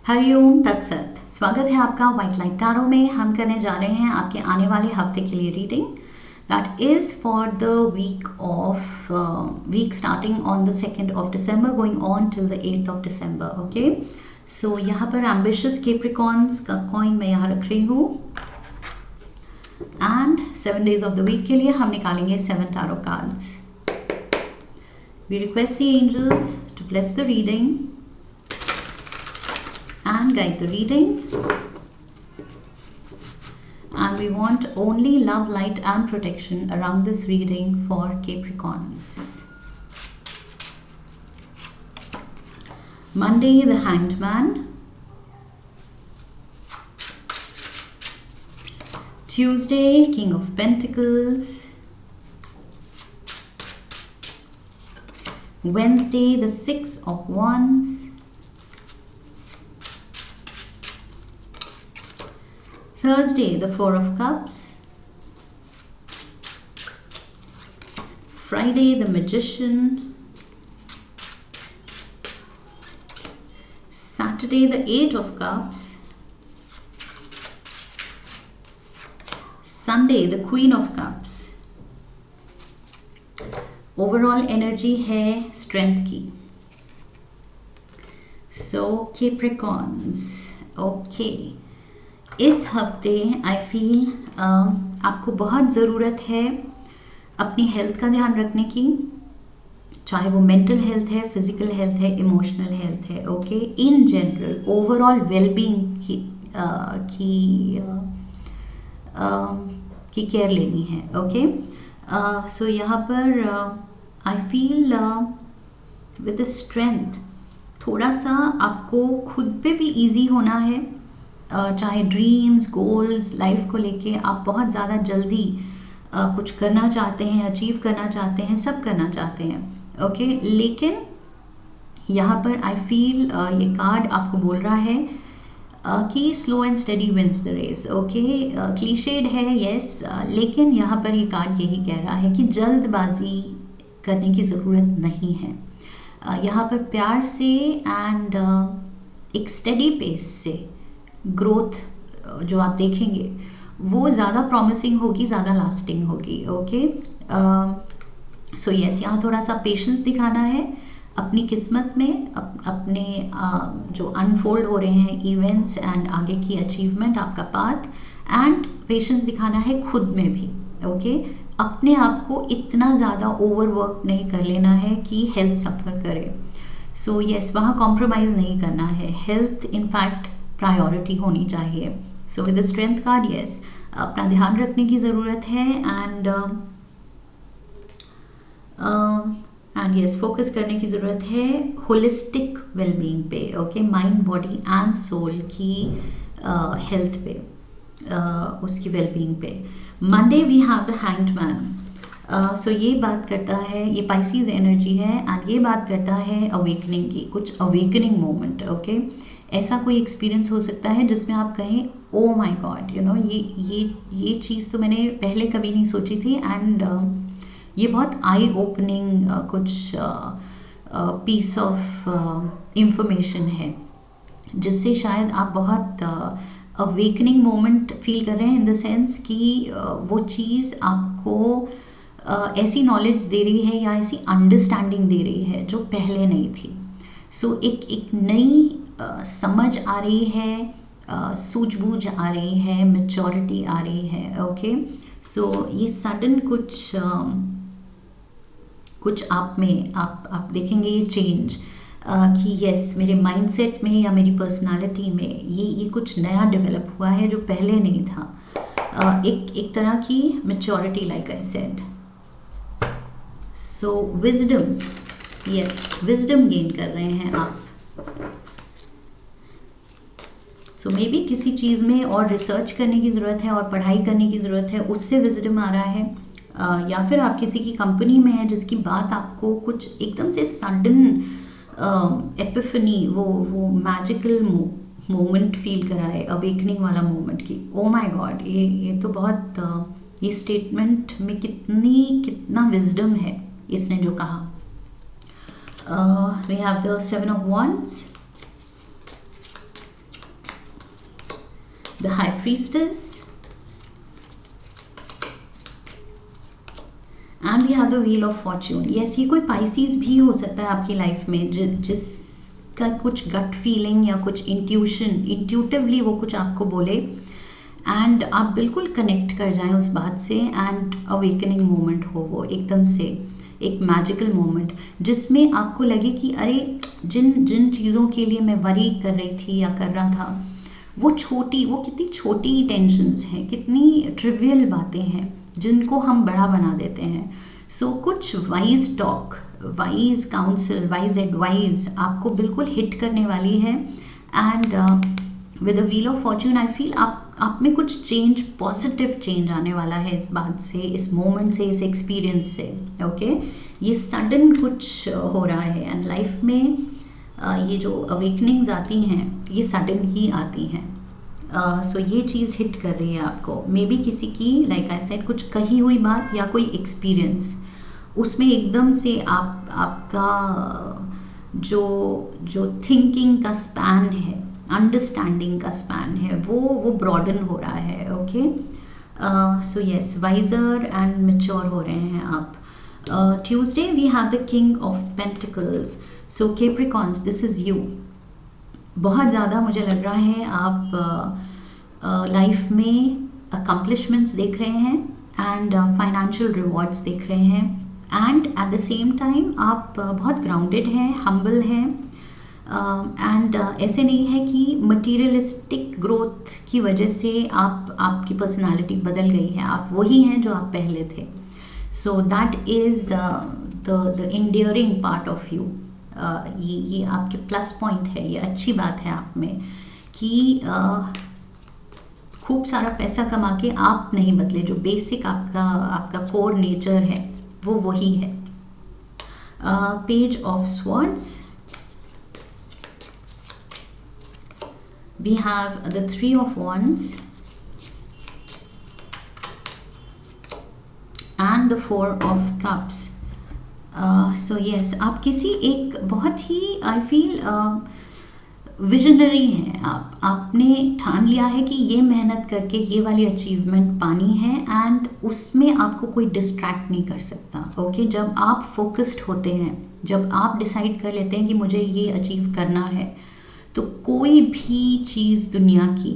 हरिओम तत्सत। स्वागत है आपका व्हाइट लाइट टैरो में। हम करने जा रहे हैं आपके आने वाले हफ्ते के लिए reading that is for the week starting on the 2nd of December going on till the 8th of December। Okay, so यहाँ पर एम्बिशियस कैप्रिकॉर्न्स का कॉइन मैं यहाँ रख रही हूँ and 7 days of the week के लिए हम निकालेंगे 7 tarot cards. We request the angels to bless the reading and guide the reading, and we want only love, light and protection around this reading for Capricorns. Monday, the Hanged Man. Tuesday, King of Pentacles. Wednesday, the Six of Wands. Thursday, the Four of Cups. Friday, the Magician. Saturday, the Eight of Cups. Sunday, the Queen of Cups. Overall energy है strength की. So Capricorns, okay. इस हफ्ते I feel आपको बहुत ज़रूरत है अपनी health का ध्यान रखने की, चाहे वो मेंटल हेल्थ है, फिजिकल हेल्थ है, इमोशनल हेल्थ है। Okay, in general overall wellbeing की केयर लेनी है। ओके, सो यहाँ पर I feel with the strength थोड़ा सा आपको खुद पे भी इजी होना है। चाहे ड्रीम्स, गोल्स, लाइफ को लेके आप बहुत ज़्यादा जल्दी कुछ करना चाहते हैं, अचीव करना चाहते हैं, सब करना चाहते हैं। ओके, लेकिन यहाँ पर आई फील ये कार्ड आपको बोल रहा है कि slow and steady wins the race. Okay, cliched है यस, लेकिन यहाँ पर ये कार्ड यही कह रहा है कि जल्दबाजी करने की ज़रूरत नहीं है। यहाँ पर प्यार से एंड एक स्टडी पेस से ग्रोथ जो आप देखेंगे वो ज़्यादा प्रॉमिसिंग होगी, ज़्यादा लास्टिंग होगी। ओके, सो यस, यहाँ थोड़ा सा पेशेंस दिखाना है अपनी किस्मत में, अपने जो अनफोल्ड हो रहे हैं इवेंट्स एंड आगे की अचीवमेंट, आपका पाथ, एंड पेशेंस दिखाना है खुद में भी। ओके, अपने आप को इतना ज़्यादा ओवरवर्क नहीं कर लेना है कि हेल्थ सफ़र करे। सो यस, वहाँ कॉम्प्रोमाइज़ नहीं करना है, हेल्थ इनफैक्ट प्रायोरिटी होनी चाहिए। So with the strength card yes, अपना ध्यान रखने की ज़रूरत है एंड यस, फोकस करने की ज़रूरत है होलिस्टिक वेलबींग पे। Okay, mind, body and soul की हेल्थ पे, उसकी वेलबींग पे। Monday we have the hanged man. So ये बात करता है, ये पाइसीज एनर्जी है एंड ये बात करता है अवेकनिंग की, कुछ अवेकनिंग मोमेंट। ओके, ऐसा कोई एक्सपीरियंस हो सकता है जिसमें आप कहें oh my God, you know, ये चीज़ तो मैंने पहले कभी नहीं सोची थी एंड ये बहुत आई ओपनिंग कुछ पीस ऑफ इंफॉर्मेशन है जिससे शायद आप बहुत अवेकनिंग मोमेंट फील कर रहे हैं, इन द सेंस कि वो चीज़ आपको ऐसी नॉलेज दे रही है या ऐसी अंडरस्टैंडिंग दे रही है जो पहले नहीं थी। सो एक नई समझ आ रही है, सूझबूझ आ रही है, मैच्योरिटी आ रही है। ओके, सो ये सडन कुछ आप में आप देखेंगे ये चेंज कि यस, मेरे माइंडसेट में या मेरी पर्सनालिटी में ये कुछ नया डेवलप हुआ है जो पहले नहीं था। एक तरह की maturity, like I said. So wisdom, yes, wisdom gain कर रहे हैं आप। सो मे बी किसी चीज़ में और रिसर्च करने की ज़रूरत है और पढ़ाई करने की ज़रूरत है, उससे विजडम आ रहा है। या फिर आप किसी की कंपनी में हैं जिसकी बात आपको कुछ एकदम से सडन एपिफनी, वो मैजिकल मोमेंट फील कराए, अवेकनिंग वाला मोमेंट की ओ माय गॉड, ये तो बहुत ये स्टेटमेंट में कितना विजडम है इसने जो कहा। We have the Seven of Wands, the high priestess and we have the wheel of fortune. Yes, ये कोई पाइसीज भी हो सकता है आपकी लाइफ में, जिसका कुछ गट फीलिंग या कुछ इंट्यूटिवली वो कुछ आपको बोले एंड आप बिल्कुल कनेक्ट कर जाएं उस बात से, एंड अवेकनिंग मोमेंट हो वो एकदम से एक मैजिकल मोमेंट, जिसमें आपको लगे कि अरे जिन जिन चीज़ों के लिए मैं वरी कर रही थी या कर रहा था, वो कितनी छोटी टेंशन्स हैं, कितनी ट्रिवियल बातें हैं जिनको हम बड़ा बना देते हैं। सो कुछ wise talk, wise council, wise advice आपको बिल्कुल हिट करने वाली है। And with the wheel of Fortune I feel आप में कुछ चेंज, पॉजिटिव चेंज आने वाला है इस बात से, इस मोमेंट से, इस एक्सपीरियंस से। ओके, ये सडन कुछ हो रहा है एंड लाइफ में ये जो अवेकनिंग्स आती हैं ये सडन ही आती हैं। सो ये चीज़ हिट कर रही है आपको, मे बी किसी की लाइक आई सेड कुछ कही हुई बात या कोई एक्सपीरियंस, उसमें एकदम से आपका जो थिंकिंग का स्पैन है, अंडरस्टैंडिंग का स्पैन है, वो ब्रॉडन हो रहा है। Okay, so yes, wiser and mature हो रहे हैं आप। Tuesday we have the king of pentacles. So Capricorns, this is you. बहुत ज़्यादा मुझे लग रहा है आप लाइफ में अकम्पलिशमेंट्स देख रहे हैं एंड फाइनेंशियल रिवॉर्ड्स देख रहे हैं, and at the same time आप बहुत ग्राउंडेड हैं, हम्बल हैं, एंड ऐसे नहीं है कि मटीरियलिस्टिक ग्रोथ की वजह से आपकी पर्सनालिटी बदल गई है, आप वही हैं जो आप पहले थे। So that is the endearing part of you. ये आपके प्लस पॉइंट है, ये अच्छी बात है आप में कि खूब सारा पैसा कमा के आप नहीं बदले, जो बेसिक आपका कोर नेचर है वो वही है। Page of swords, we have the 3 of wands and the 4 of cups. So yes, आप किसी एक बहुत ही आई फील विजनरी हैं आपने ठान लिया है कि ये मेहनत करके ये वाली अचीवमेंट पानी है, एंड उसमें आपको कोई डिस्ट्रैक्ट नहीं कर सकता। ओके, जब आप फोकस्ड होते हैं, जब आप डिसाइड कर लेते हैं कि मुझे ये अचीव करना है, तो कोई भी चीज़ दुनिया की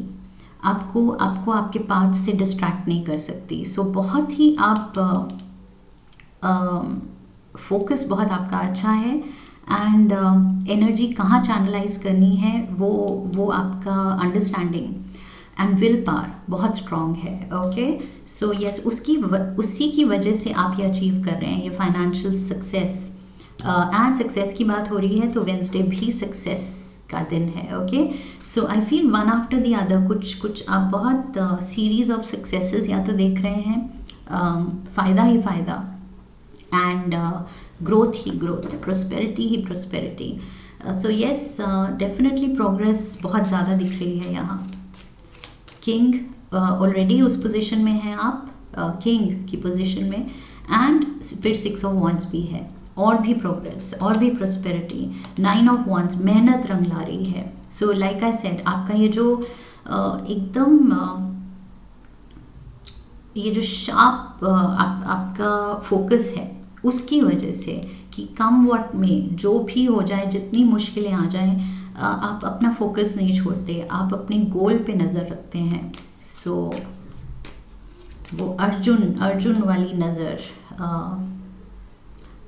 आपको आपके पाथ से डिस्ट्रैक्ट नहीं कर सकती। सो बहुत ही आप फोकस बहुत आपका अच्छा है, एंड एनर्जी कहाँ चैनलाइज करनी है वो आपका अंडरस्टैंडिंग एंड विल पावर बहुत स्ट्रॉन्ग है। ओके, सो यस, उसी की वजह से आप ये अचीव कर रहे हैं, ये फाइनेंशियल सक्सेस एंड सक्सेस की बात हो रही है तो वेंसडे भी सक्सेस का दिन है। Okay, so I feel one after the other कुछ आप बहुत सीरीज ऑफ सक्सेसेस या तो देख रहे हैं, फ़ायदा ही फ़ायदा, and growth he growth, prosperity he prosperity. So yes, definitely progress बहुत ज़्यादा दिख रही है यहाँ। किंग ऑलरेडी उस पोजीशन में हैं आप, किंग की पोजीशन में, एंड फिर 6 ऑफ वॉन्ड्स भी है, और भी प्रोग्रेस, और भी प्रोस्पेरिटी। 9 ऑफ वॉन्ड्स, मेहनत रंग ला रही है। सो लाइक आई सेड, आपका ये जो एकदम ये जो शार्प आपका फोकस है, उसकी वजह से कि कम वॉट में जो भी हो जाए, जितनी मुश्किलें आ जाएं, आप अपना फोकस नहीं छोड़ते, आप अपने गोल पे नज़र रखते हैं। सो वो अर्जुन वाली नज़र।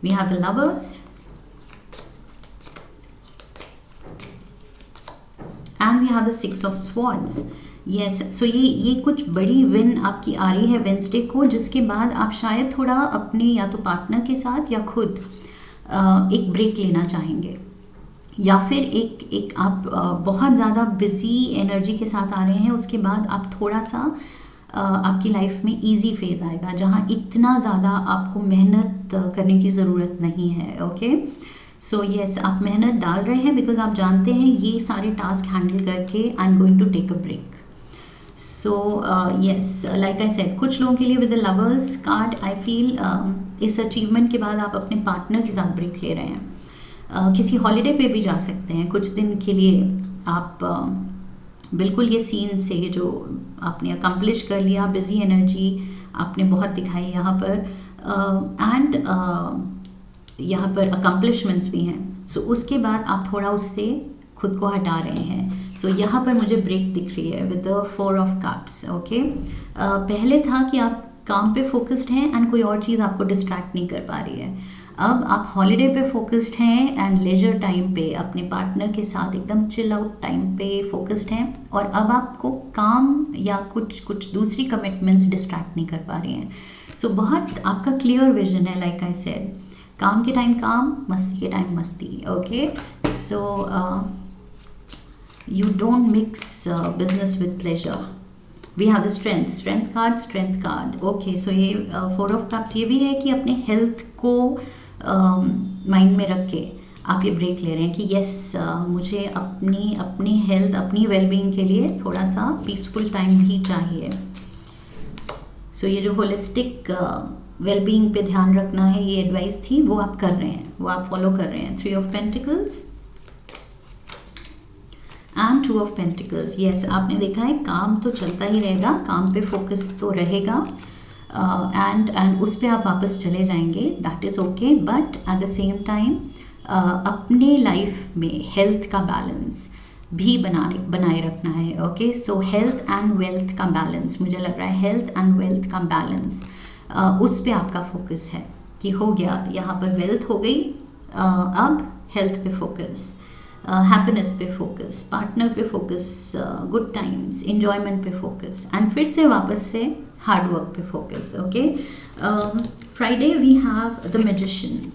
We have the lovers and we have the 6 of swords. Yes, so ये कुछ बड़ी विन आपकी आ रही है वेंसडे को, जिसके बाद आप शायद थोड़ा अपने या तो पार्टनर के साथ या खुद एक ब्रेक लेना चाहेंगे, या फिर एक आप बहुत ज़्यादा बिजी एनर्जी के साथ आ रहे हैं, उसके बाद आप थोड़ा सा आपकी लाइफ में इजी फेज आएगा जहाँ इतना ज़्यादा आपको मेहनत करने की ज़रूरत नहीं है। ओके, सो यस, आप मेहनत डाल रहे हैं बिकॉज आप जानते हैं ये सारे टास्क हैंडल करके I am going to take a break. So yes, like I said, कुछ लोगों के लिए with the lovers card I feel इस अचीवमेंट के बाद आप अपने पार्टनर के साथ ब्रेक ले रहे हैं, किसी हॉलीडे पे भी जा सकते हैं, कुछ दिन के लिए आप बिल्कुल ये सीन से जो आपने अकम्प्लिश कर लिया, बिजी एनर्जी आपने बहुत दिखाई यहाँ पर, एंड यहाँ पर अकम्प्लिशमेंट्स भी हैं। सो उसके बाद आप थोड़ा उससे खुद को हटा रहे हैं। सो यहाँ पर मुझे ब्रेक दिख रही है with the 4 of cups. Okay, पहले था कि आप काम पे फोकस्ड हैं एंड कोई और चीज़ आपको डिस्ट्रैक्ट नहीं कर पा रही है। अब आप हॉलीडे पे फोकस्ड हैं एंड लेजर टाइम पे अपने पार्टनर के साथ एकदम चिल आउट टाइम पे फोकस्ड हैं, और अब आपको काम या कुछ दूसरी कमिटमेंट्स डिस्ट्रैक्ट नहीं कर पा रही हैं। सो बहुत आपका क्लियर विजन है, लाइक आई सेड, काम के टाइम काम, मस्ती के टाइम मस्ती। Okay, so you don't mix business with pleasure. We have the strength card. Okay, so ये 4 of cups ये भी है कि अपने हेल्थ को माइंड में रख के आप ये ब्रेक ले रहे हैं कि यस मुझे अपनी हेल्थ, अपनी वेलबींग के लिए थोड़ा सा पीसफुल टाइम भी चाहिए। सो ये जो होलिस्टिक वेलबींग पे ध्यान रखना है, ये एडवाइस थी, वो आप कर रहे हैं, वो आप फॉलो कर रहे हैं। 3 of pentacles and 2 of pentacles. Yes, आपने देखा है काम तो चलता ही रहेगा, काम पे फोकस तो रहेगा, एंड उस पर आप वापस चले जाएंगे, that is okay, but at the same time अपने लाइफ में हेल्थ का बैलेंस भी बनाए रखना है। Okay, so health and wealth का बैलेंस, मुझे लग रहा है हेल्थ एंड वेल्थ का बैलेंस, उस पर आपका फोकस है कि हो गया, यहाँ पर वेल्थ हो गई, अब हेल्थ पे फोकस, हैप्पीनेस पे फोकस, पार्टनर पे फोकस, गुड टाइम्स, एन्जॉयमेंट पे फोकस, एंड फिर से वापस से हार्ड वर्क पे focus. Okay, Friday we have the magician.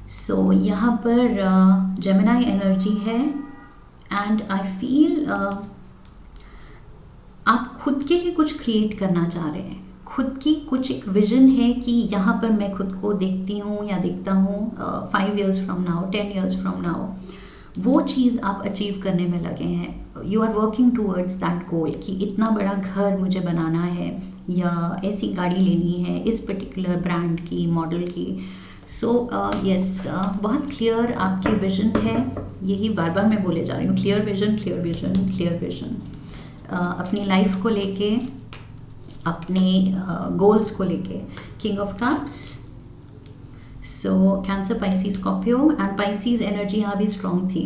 So यहाँ पर जेमिनी एनर्जी है, एंड आई फील आप खुद के लिए कुछ क्रिएट करना चाह रहे हैं, खुद की कुछ एक विजन है कि यहाँ पर मैं खुद को देखती हूँ या देखता हूँ 5 years from now, 10 years from now, वो चीज़ आप अचीव करने में लगे हैं। You are working towards that goal कि इतना बड़ा घर मुझे बनाना है, या ऐसी गाड़ी लेनी है इस पर्टिकुलर ब्रांड की, मॉडल की। सो यस, बहुत क्लियर आपकी विजन है, यही बार बार मैं बोले जा रही हूँ, clear vision, clear vision, clear vision, अपनी लाइफ को लेके, अपने गोल्स को लेके। King of cups, so cancer, Pisces, Scorpio, and Pisces energy यहाँ भी स्ट्रॉन्ग थी।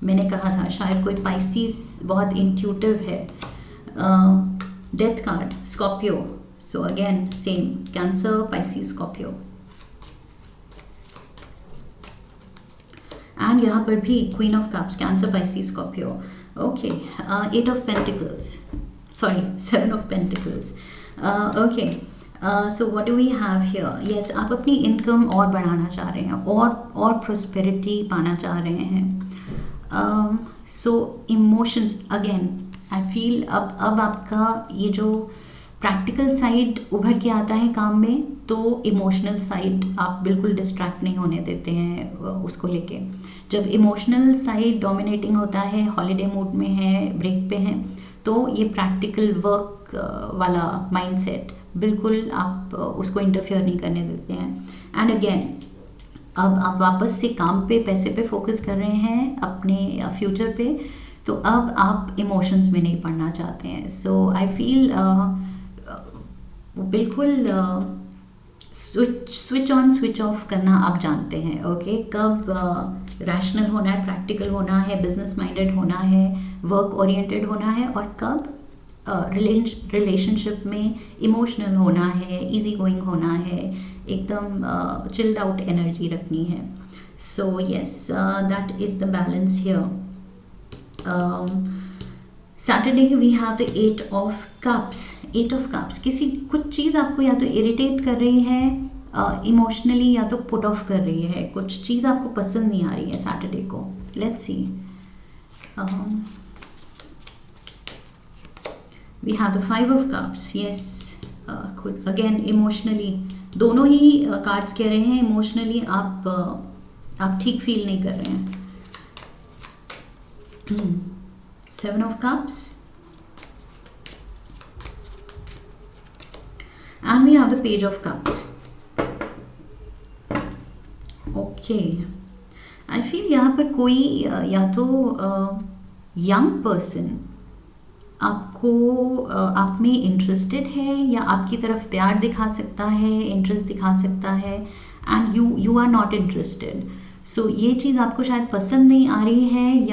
मैंने कहा था शायद कोई पाइसिस बहुत इंट्यूटिव है। Death card, Scorpio, so again same, cancer, Pisces, Scorpio, and यहाँ पर भी queen of cups, cancer, Pisces, Scorpio. Okay, 8 of pentacles, sorry, 7 of pentacles. Okay, so what do we have here? Yes, आप अपनी income और बढ़ाना चाह रहे हैं, और प्रोस्पेरिटी पाना चाह रहे हैं। सो इमोशंस, अगेन आई फील अब आपका ये जो प्रैक्टिकल साइड उभर के आता है काम में, तो इमोशनल साइड आप बिल्कुल डिस्ट्रैक्ट नहीं होने देते हैं उसको लेके। जब इमोशनल साइड डोमिनेटिंग होता है, हॉलीडे मूड में है, ब्रेक पे हैं, तो ये प्रैक्टिकल वर्क वाला माइंडसेट बिल्कुल आप उसको इंटरफेयर नहीं करने देते हैं। एंड अगेन अब आप वापस से काम पे, पैसे पे फोकस कर रहे हैं, अपने फ्यूचर पे, तो अब आप इमोशंस में नहीं पड़ना चाहते हैं। सो आई फील बिल्कुल स्विच ऑन स्विच ऑफ करना आप जानते हैं। ओके, कब रैशनल होना है, प्रैक्टिकल होना है, बिजनेस माइंडेड होना है, वर्क ओरिएंटेड होना है, और कब रिलेशनशिप में इमोशनल होना है, इजी गोइंग होना है, एकदम चिल्ड आउट एनर्जी रखनी है। So yes, that is the balance here. Saturday we have the 8 of cups. 8 of cups, कुछ चीज़ आपको या तो इरिटेट कर रही है इमोशनली, या तो पुट ऑफ कर रही है, कुछ चीज़ आपको पसंद नहीं आ रही है सैटरडे को। Let's see, we have the 5 of cups. Yes, again emotionally, दोनों ही कार्ड्स कह रहे हैं इमोशनली आप ठीक फील नहीं कर रहे हैं। 7 of cups, and we have the page of cups. Okay, I feel यहाँ पर कोई या तो यंग पर्सन आपको आप में इंटरेस्टेड है या आपकी तरफ प्यार दिखा सकता है, इंटरेस्ट दिखा सकता है, and you are not interested. So ये चीज़ आपको शायद पसंद नहीं आ रही है,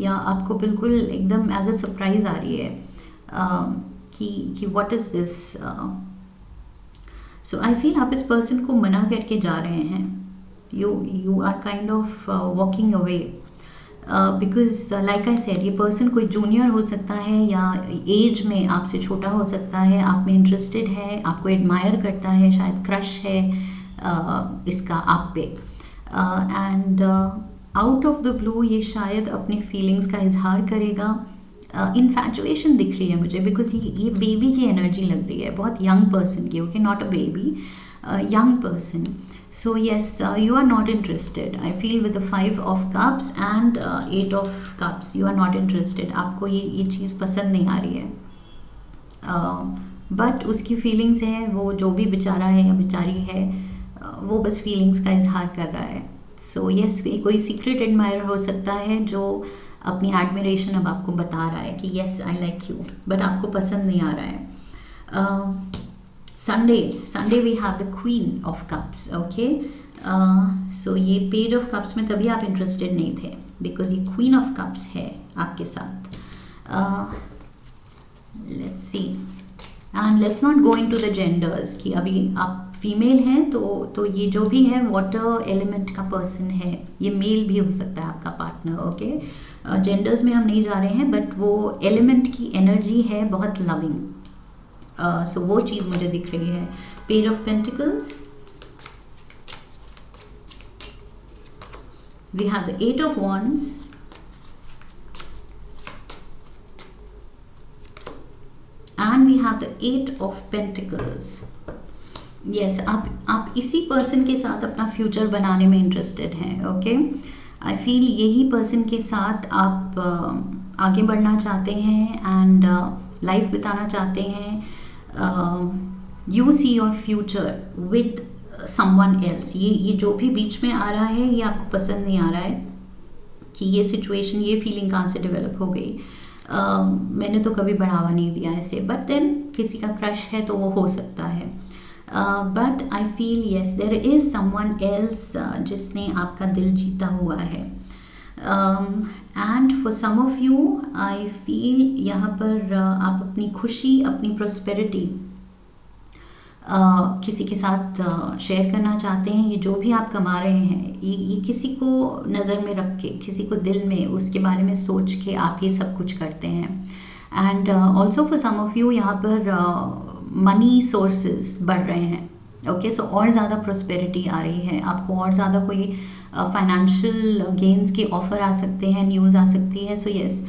या आपको बिल्कुल एकदम एज अ सरप्राइज आ रही है कि what is this. So I feel आप इस पर्सन को मना करके जा रहे हैं. You are kind of walking away, because like I said, ये पर्सन कोई जूनियर हो सकता है या एज में आपसे छोटा हो सकता है, आप में इंटरेस्टेड है, आपको एडमायर करता है, शायद क्रश है इसका आप पे. And out of the blue ये शायद अपनी फीलिंग्स का इजहार करेगा. इन्फैचुएशन दिख रही है मुझे, बिकॉज ये बेबी की एनर्जी लग रही है, बहुत यंग पर्सन की. Okay, not a baby, young person. So yes, you are not interested. I feel with the 5 of cups and 8 of cups, you are not interested. आपको ये चीज़ पसंद नहीं आ रही है. बट उसकी फीलिंग्स हैं, वो जो भी बेचारा है या बेचारी है, वो बस फीलिंग्स का इजहार कर रहा है. सो यस, कोई सीक्रेट एडमायर हो सकता है जो अपनी एडमिरेशन अब आपको बता रहा है कि yes I like you, but आपको पसंद नहीं आ रहा है. Sunday we have the Queen of Cups. Okay, so ये Page of Cups में तभी आप इंटरेस्टेड नहीं थे, बिकॉज ये Queen of Cups है आपके साथ. Let's see, and let's not go into the genders कि अभी आप फीमेल हैं तो ये जो भी है वाटर एलिमेंट का पर्सन है, ये मेल भी हो सकता है आपका पार्टनर. ओके, जेंडर्स में हम नहीं जा रहे हैं, बट वो एलिमेंट की एनर्जी है बहुत लविंग. सो वो चीज़ मुझे दिख रही है. Page of pentacles, we have the 8 of wands, and we have the 8 of pentacles. Yes, आप इसी पर्सन के साथ अपना फ्यूचर बनाने में इंटरेस्टेड हैं. ओके, आई फील यही पर्सन के साथ आप आगे बढ़ना चाहते हैं एंड लाइफ बिताना चाहते हैं. You see your future with someone else. ये जो भी बीच में आ रहा है, ये आपको पसंद नहीं आ रहा है कि ये सिचुएशन, ये फीलिंग कहाँ से डेवलप हो गई. मैंने तो कभी बढ़ावा नहीं दिया ऐसे, बट देन किसी का क्रश है तो वो हो सकता है. But I feel yes there is someone else जिसने आपका दिल जीता हुआ है. And for some of you I feel यहाँ पर आप अपनी खुशी, अपनी प्रॉस्पेरिटी किसी के साथ शेयर करना चाहते हैं. ये जो भी आप कमा रहे हैं, ये किसी को नज़र में रख के, किसी को दिल में उसके बारे में सोच के आप ये सब कुछ करते हैं. And also for some of you यहाँ पर मनी सोर्सेज बढ़ रहे हैं. ओके, सो और ज़्यादा प्रॉस्पेरिटी आ रही है आपको, और ज़्यादा कोई फाइनेंशियल गेन्स के ऑफर आ सकते हैं, न्यूज़ आ सकती है. सो यस,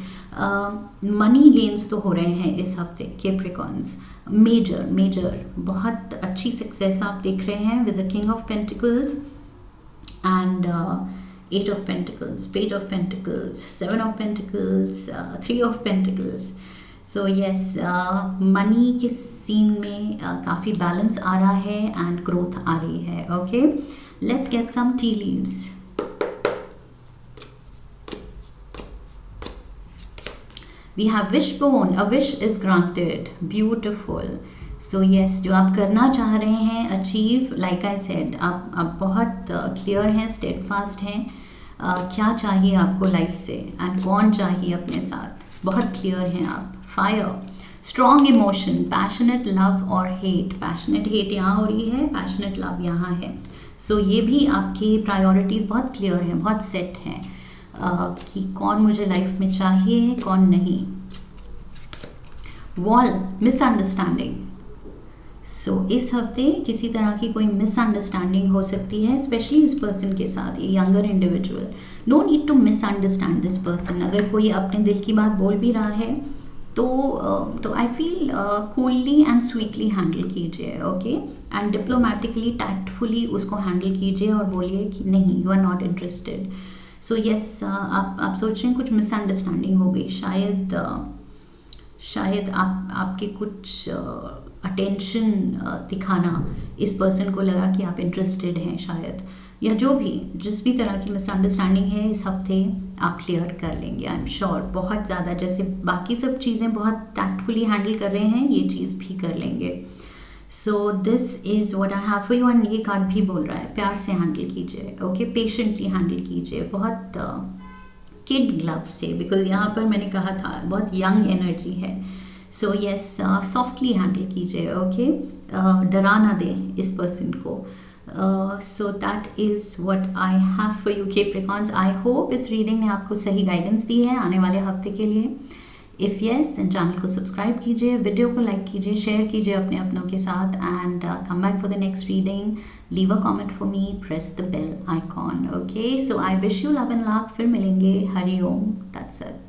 मनी गेन्स तो हो रहे हैं इस हफ्ते. कैप्रिकॉन्स, मेजर बहुत अच्छी सक्सेस आप देख रहे हैं with the king of pentacles and 8 of pentacles, page of pentacles, 7 of pentacles, 3 of pentacles. So yes, money के सीन में काफ़ी बैलेंस आ रहा है एंड ग्रोथ आ रही है. Okay, let's get some tea leaves. We have wishbone, a wish is granted. Beautiful. So yes, जो आप करना चाह रहे हैं अचीव, लाइक आई सेड, आप बहुत क्लियर हैं, स्टेडफास्ट हैं. क्या चाहिए आपको लाइफ से एंड कौन चाहिए अपने साथ, बहुत क्लियर हैं आप. Fire, strong emotion, passionate love और हेट. पैशनेट हेट यहाँ हो रही है, पैशनेट लव यहाँ है. सो ये भी आपकी प्रायोरिटीज़ बहुत क्लियर हैं, बहुत सेट हैं कि कौन मुझे लाइफ में चाहिए, कौन नहीं. Wall, misunderstanding. सो इस हफ्ते किसी तरह की कोई मिसअंडरस्टैंडिंग हो सकती है, स्पेशली इस पर्सन के साथ, ये younger individual. No need to misunderstand this person. अगर कोई अपने दिल की बात बोल भी रहा है तो I feel coolly and sweetly handle कीजिए. ओके, एंड डिप्लोमेटिकली, टैक्टफुली उसको हैंडल कीजिए और बोलिए कि नहीं, you are not interested. So yes, आप सोच रहे हैं कुछ मिसअंडरस्टैंडिंग हो गई, शायद आपके कुछ अटेंशन दिखाना, इस पर्सन को लगा कि आप इंटरेस्टेड हैं शायद. या जो भी जिस भी तरह की मिसअंडरस्टैंडिंग है इस हफ्ते आप क्लियर कर लेंगे। आई एम श्योर बहुत ज़्यादा, जैसे बाकी सब चीज़ें बहुत टैक्टफुली हैंडल कर रहे हैं, ये चीज़ भी कर लेंगे। So this is what I have for you. और ये कार्ड भी बोल रहा है प्यार से हैंडल कीजिए, ओके, पेशेंटली हैंडल कीजिए, बहुत किड ग्लव से, बिकॉज यहाँ पर मैंने कहा था बहुत यंग एनर्जी है। सो यस, सॉफ्टली हैंडल कीजिए, ओके, डरा ना दें इस पर्सन को। So that is what I have for you Capricorns. I hope इस रीडिंग ने आपको सही गाइडेंस दी है आने वाले हफ्ते के लिए। इफ़ येस देन चैनल को सब्सक्राइब कीजिए, वीडियो को लाइक कीजिए, शेयर कीजिए अपने अपनों के साथ, and come back for the next reading. Leave a comment for me, press the bell icon, okay. So I wish you love and luck. फिर मिलेंगे। Hari Om, that's it.